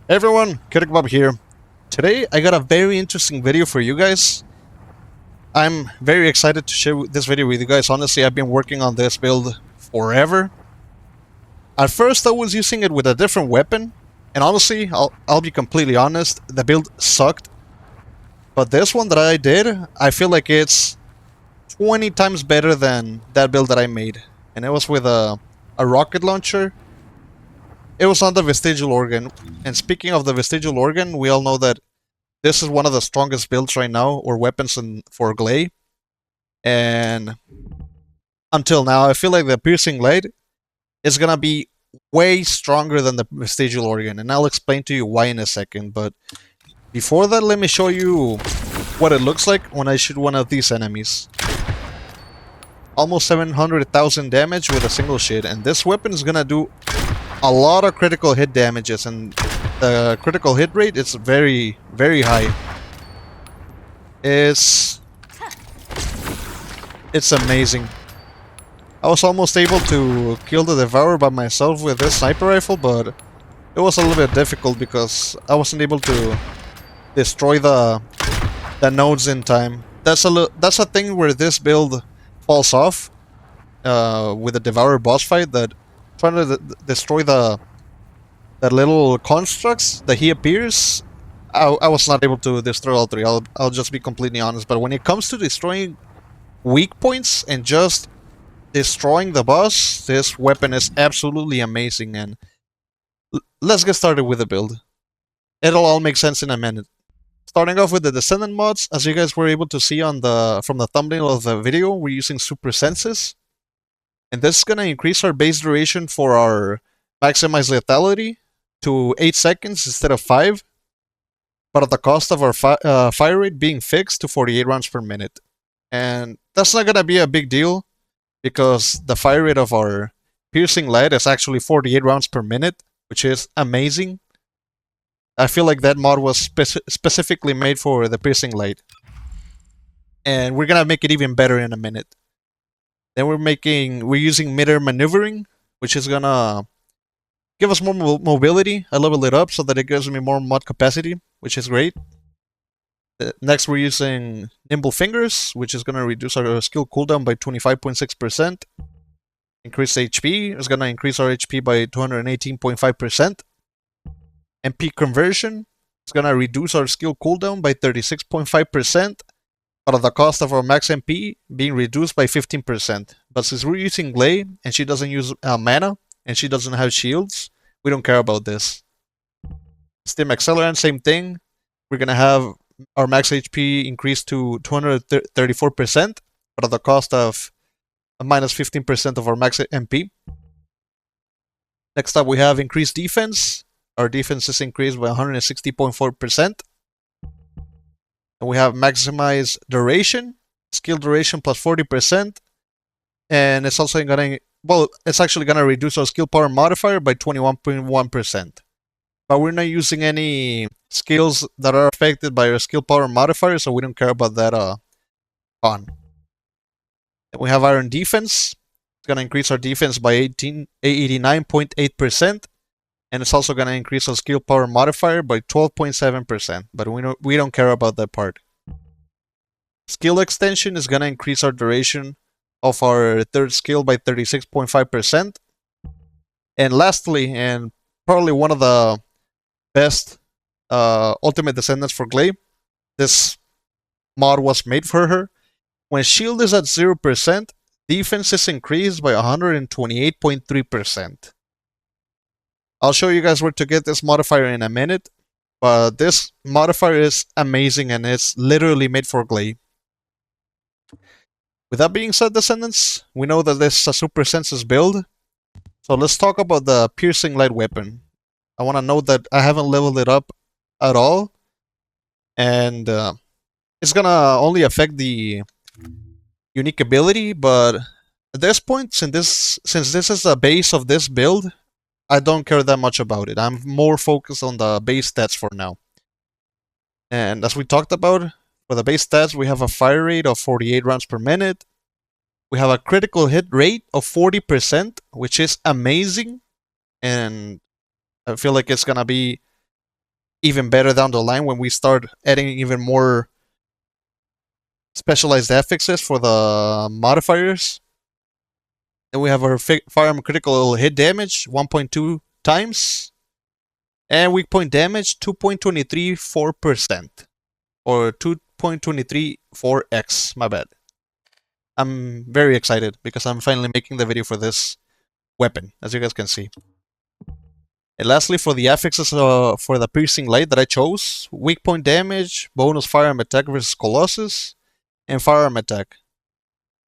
Hey everyone, Bob here. Today I got a very interesting video for you guys. I'm very excited to share this video with you guys. Honestly, I've been working on this build forever. At first I was using it with a different weapon, and honestly, I'll be completely honest, the build sucked. But this one that I did, I feel like it's 20 times better than that build that I made. And it was with a rocket launcher. It was on the vestigial organ. And speaking of the vestigial organ, we all know that this is one of the strongest builds right now, or weapons for Gley. And until now, I feel like the piercing light is gonna be way stronger than the vestigial organ, and I'll explain to you why in a second. But before that, let me show you what it looks like when I shoot one of these enemies. Almost 700,000 damage with a single shot, and this weapon is gonna do a lot of critical hit damages, and the critical hit rate is very, very high. It's amazing. I was almost able to kill the Devourer by myself with this sniper rifle, but it was a little bit difficult because I wasn't able to destroy the nodes in time. That's a thing where this build falls off with the Devourer boss fight, that trying to destroy the little constructs that he appears. I was not able to destroy all three. I'll just be completely honest. But when it comes to destroying weak points and just destroying the boss, this weapon is absolutely amazing. And let's get started with the build. It'll all make sense in a minute. Starting off with the Descendant mods, as you guys were able to see from the thumbnail of the video, we're using Super Senses. And this is going to increase our base duration for our maximized lethality to 8 seconds instead of 5, but at the cost of our fire rate being fixed to 48 rounds per minute. And that's not going to be a big deal, because the fire rate of our piercing light is actually 48 rounds per minute, which is amazing. I feel like that mod was specifically made for the piercing light. And we're going to make it even better in a minute. Then we're using mid-air maneuvering, which is gonna give us more mobility. I level it up so that it gives me more mod capacity, which is great. Next, we're using nimble fingers, which is gonna reduce our skill cooldown by 25.6%. Increase HP is gonna increase our HP by 218.5%. MP conversion is gonna reduce our skill cooldown by 36.5%. but at the cost of our max MP being reduced by 15%. But since we're using Gley, and she doesn't use mana, and she doesn't have shields, we don't care about this. Stim Accelerant, same thing. We're gonna have our max HP increased to 234%, but at the cost of minus 15% of our max MP. Next up, we have increased defense. Our defense is increased by 160.4%. And we have maximize duration, skill duration plus 40%, and it's also it's actually gonna reduce our skill power modifier by 21.1%. But we're not using any skills that are affected by our skill power modifier, so we don't care about that on. And we have iron defense. It's gonna increase our defense by 89.8%. And it's also going to increase our skill power modifier by 12.7%, but we don't care about that part. Skill extension is going to increase our duration of our third skill by 36.5%. And lastly, and probably one of the best ultimate descendants for Gley, this mod was made for her. When shield is at 0%, defense is increased by 128.3%. I'll show you guys where to get this modifier in a minute, but this modifier is amazing and it's literally made for Gley. With that being said, Descendants, we know that this is a Super Senses build, so let's talk about the piercing light weapon. I want to note that I haven't leveled it up at all, and it's gonna only affect the unique ability, but at this point, since this is the base of this build, I don't care that much about it. I'm more focused on the base stats for now. And as we talked about, for the base stats, we have a fire rate of 48 rounds per minute. We have a critical hit rate of 40%, which is amazing. And I feel like it's gonna be even better down the line when we start adding even more specialized affixes for the modifiers. Then we have our firearm critical hit damage 1.2 times, and weak point damage 2.234%, or 2.234x. My bad. I'm very excited because I'm finally making the video for this weapon, as you guys can see. And lastly, for the affixes for the piercing light that I chose, weak point damage, bonus firearm attack versus Colossus, and firearm attack.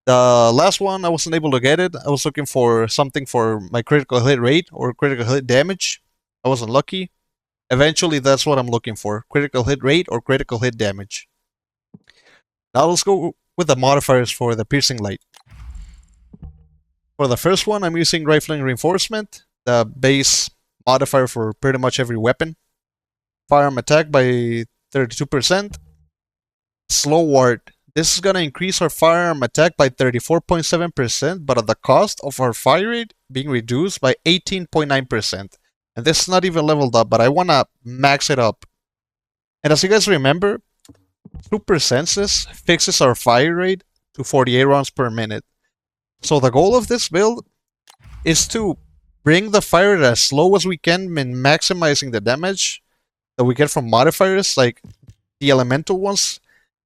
The last one, I wasn't able to get it. I was looking for something for my critical hit rate or critical hit damage. I wasn't lucky. Eventually, that's what I'm looking for. Critical hit rate or critical hit damage. Now let's go with the modifiers for the piercing light. For the first one, I'm using rifling reinforcement, the base modifier for pretty much every weapon. Firearm attack by 32%. Slow ward. This is going to increase our firearm attack by 34.7%, but at the cost of our fire rate being reduced by 18.9%. And this is not even leveled up, but I want to max it up. And as you guys remember, Super Senses fixes our fire rate to 48 rounds per minute. So the goal of this build is to bring the fire rate as slow as we can in maximizing the damage that we get from modifiers, like the elemental ones.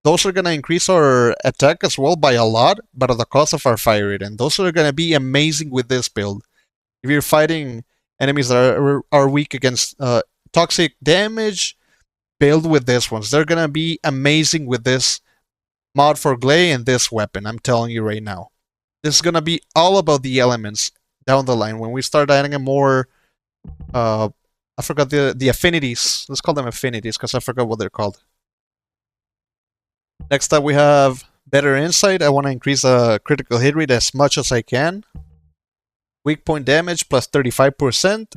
Those are going to increase our attack as well by a lot, but at the cost of our fire rate. And those are going to be amazing with this build. If you're fighting enemies that are weak against toxic damage, build with this ones. They're going to be amazing with this mod for Gley and this weapon, I'm telling you right now. This is going to be all about the elements down the line. When we start adding a more... I forgot the affinities. Let's call them affinities, because I forgot what they're called. Next up we have better insight. I want to increase the critical hit rate as much as I can. Weak point damage plus 35%.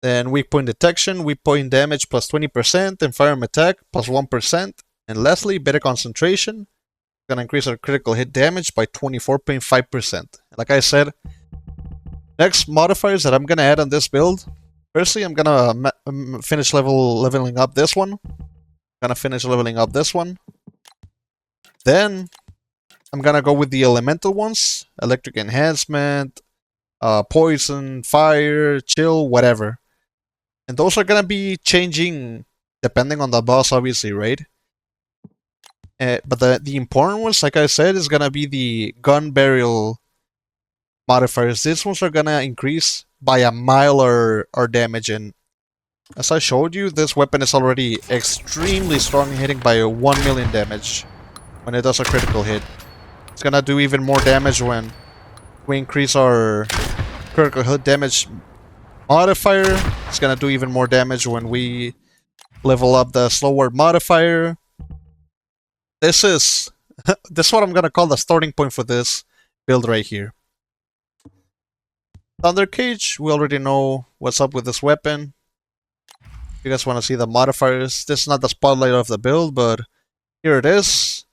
Then weak point detection, weak point damage plus 20%, and firearm attack plus 1%. And lastly, better concentration. Gonna increase our critical hit damage by 24.5%. Like I said, next modifiers that I'm gonna add on this build. Firstly, I'm gonna finish leveling up this one. Gonna finish leveling up this one. Then I'm gonna go with the elemental ones: electric enhancement, poison, fire, chill, whatever. And those are gonna be changing depending on the boss, obviously, right? But the important ones, like I said, is gonna be the gun burial modifiers. These ones are gonna increase by a mile our damage, and as I showed you, this weapon is already extremely strong, hitting by 1 million damage when it does a critical hit. It's gonna do even more damage when we increase our critical hit damage modifier. It's gonna do even more damage when we level up the slow ward modifier. This is what I'm gonna call the starting point for this build right here. Thunder Cage, we already know what's up with this weapon. If you guys want to see the modifiers, this is not the spotlight of the build, but here it is.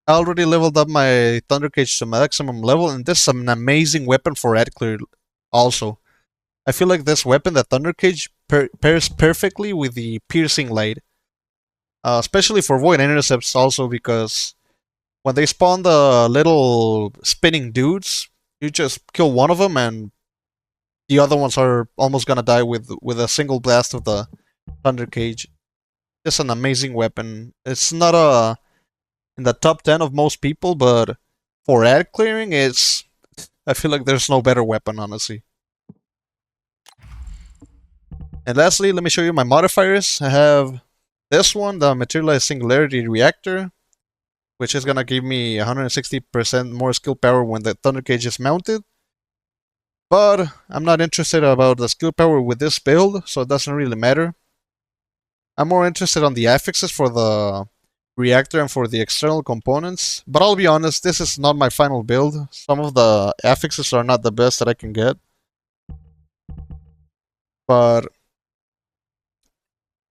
I already leveled up my Thunder Cage to maximum level, and this is an amazing weapon for ad clear also. I feel like this weapon, the Thunder Cage, pairs perfectly with the piercing light. Especially for void intercepts also, because when they spawn the little spinning dudes, you just kill one of them and the other ones are almost gonna die with a single blast of the Thunder Cage. It's an amazing weapon. It's not in the top 10 of most people, but for ad clearing, I feel like there's no better weapon, honestly. And lastly, let me show you my modifiers. I have this one, the Materialized Singularity Reactor, which is gonna give me 160% more skill power when the Thunder Cage is mounted. But I'm not interested about the skill power with this build, so it doesn't really matter. I'm more interested on the affixes for the reactor and for the external components. But I'll be honest, this is not my final build. Some of the affixes are not the best that I can get. But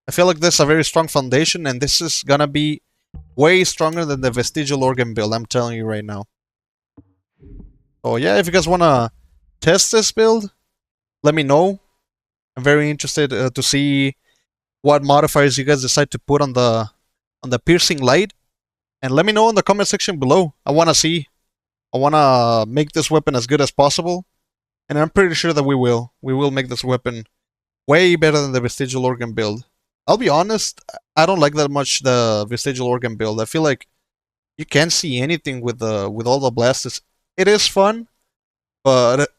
I feel like this is a very strong foundation, and this is gonna be way stronger than the Vestigial Organ build, I'm telling you right now. So yeah, if you guys wanna test this build, let me know. I'm very interested to see what modifiers you guys decide to put on the piercing light, and let me know in the comment section below. I want to see. I want to make this weapon as good as possible, and I'm pretty sure that we will. We will make this weapon way better than the vestigial organ build. I'll be honest, I don't like that much the vestigial organ build. I feel like you can't see anything with all the blasts. It is fun, but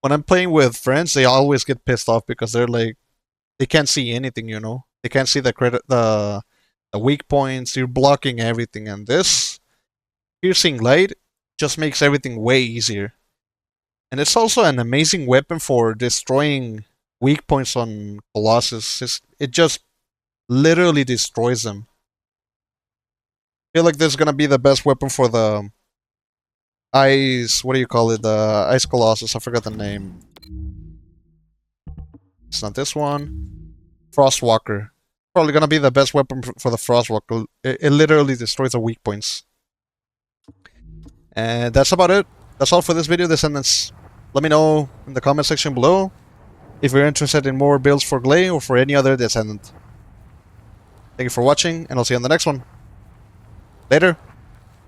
when I'm playing with friends, they always get pissed off because they're like, they can't see anything. They can't see the weak points. You're blocking everything, and this piercing light just makes everything way easier. And it's also an amazing weapon for destroying weak points on Colossus. It just literally destroys them. I feel like this is gonna be the best weapon for the ice. What do you call it? The ice Colossus. I forgot the name. It's not this one. Frostwalker. Probably gonna be the best weapon for the Frostwalker. It literally destroys the weak points. And that's about it. That's all for this video, Descendants. Let me know in the comment section below if you're interested in more builds for Gley or for any other Descendant. Thank you for watching, and I'll see you on the next one. Later.